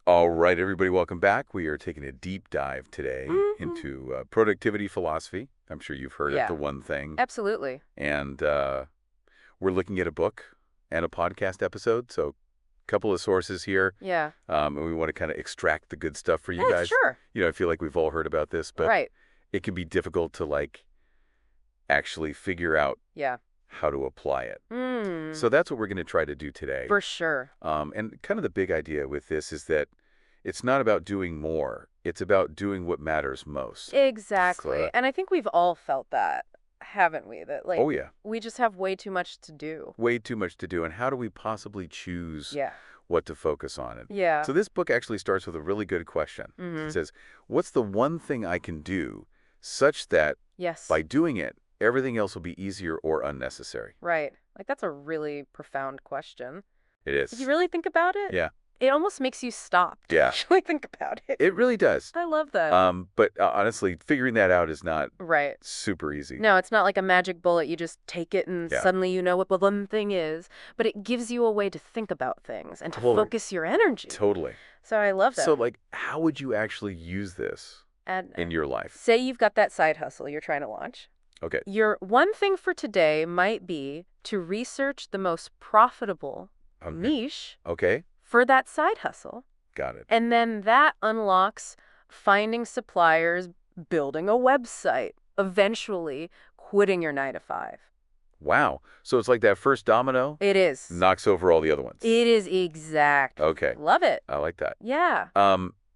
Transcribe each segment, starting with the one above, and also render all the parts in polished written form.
All right, everybody, welcome back. We are taking a deep dive today Hmm. into productivity philosophy. I'm sure you've heard it, the Yeah, one thing. absolutely. And we're looking at a book and a podcast episode. So a couple of sources here. Yeah. And we want to kind of extract the good stuff for you Yeah, guys. sure. I feel like we've all heard about this, but Right. it can be difficult to actually figure out Yeah. how to apply it. Hmm. So that's what we're going to try to do today. For sure. And kind of the big idea with this is that it's not about doing more. It's about doing what matters most. Exactly. So, And I think we've all felt that, haven't we? That, oh, yeah, we just have way too much to do. way too much to do. And how do we possibly choose Yeah. what to focus on? And Yeah. so this book actually starts with a really good question. Mm-hmm. It says, what's the one thing I can do such that Yes. by doing it, everything else will be easier or unnecessary? Right. That's a really profound question. It is. If you really think about it, Yeah. it almost makes you stop to Yeah. actually think about it. It really does. I love that. But honestly, figuring that out is not Right. super easy. No, it's not like a magic bullet. You just take it and Yeah. suddenly you know what the one thing is. But it gives you a way to think about things and to Totally. focus your energy. Totally. So I love that. So, how would you actually use this And in your life? say you've got that side hustle you're trying to launch. Okay. Your one thing for today might be to research the most profitable Okay. niche Okay. for that side hustle. Got it. And then that unlocks finding suppliers, building a website, eventually quitting your 9 to 5. Wow. So it's like that first domino It is. knocks over all the other ones. It is exact. Okay. Love it. I like that. Yeah.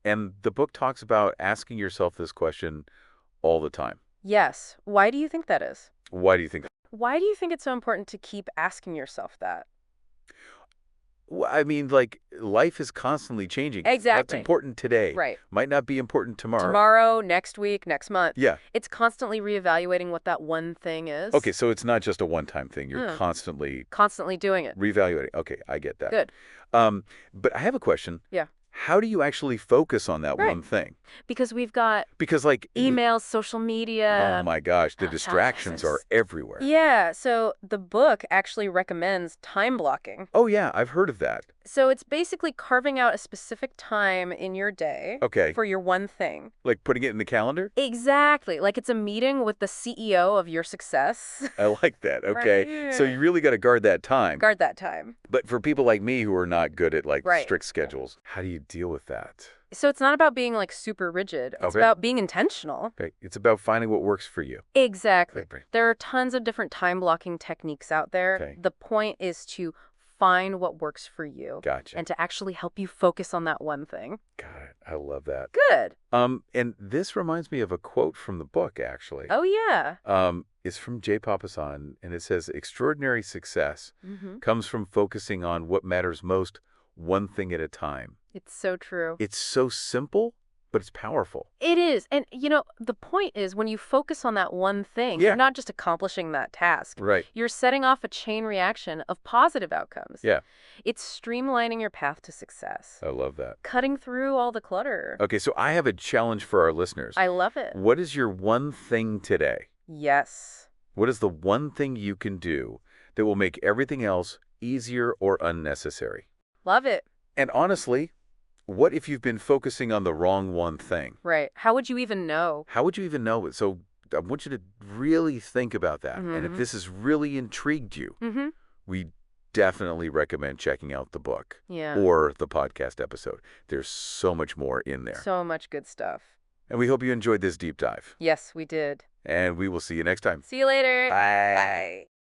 And the book talks about asking yourself this question all the time. Yes. Why do you think that is? Why do you think? Why do you think it's so important to keep asking yourself that? Well, I mean, life is constantly changing. What's Exactly. important today Right. might not be important tomorrow. Tomorrow, next week, next month. Yeah. It's constantly reevaluating what that one thing is. Okay, so it's not just a one-time thing. You're Hmm. constantly Constantly doing it. reevaluating. Okay, I get that. Good. But I have a question. Yeah. How do you actually focus on that Right. one thing? Because we've got Because, emails, social media. oh my gosh, the side distractions are business. everywhere. Yeah. So the book actually recommends time blocking. Oh, yeah, I've heard of that. So it's basically carving out a specific time in your day Okay. for your one thing. Like putting it in the calendar? Exactly. Like it's a meeting with the CEO of your success. I like that. Okay. So Right. you really got to guard that time. Guard that time. But for people like me who are not good at Right. strict schedules, how do you deal with that? So it's not about being super rigid. It's Okay. about being intentional. Okay. It's about finding what works for you. Exactly. Right. There are tons of different time blocking techniques out there. Okay. The point is to find what works for you Gotcha. and to actually help you focus on that one thing. Got it. I love that. Good. And this reminds me of a quote from the book, actually. Oh, yeah. It's from Papasan, and it says, extraordinary success Mm-hmm. comes from focusing on what matters most, one thing at a time. It's so true. It's so simple, but it's powerful. It is. And, the point is when you focus on that one thing, Yeah. you're not just accomplishing that task. Right. You're setting off a chain reaction of positive outcomes. Yeah. It's streamlining your path to success, I love that. cutting through all the clutter. Okay, so I have a challenge for our listeners. I love it. What is your one thing today? Yes. What is the one thing you can do that will make everything else easier or unnecessary? Love it. And honestly, what if you've been focusing on the wrong one thing? Right. How would you even know? How would you even know it? So I want you to really think about that. And if Mhm. this has really intrigued you, Mm-hmm. we definitely recommend checking out the book Yeah. or the podcast episode. There's so much more in there. So much good stuff. And we hope you enjoyed this deep dive. Yes, we did. And we will see you next time. See you later. Bye. Bye.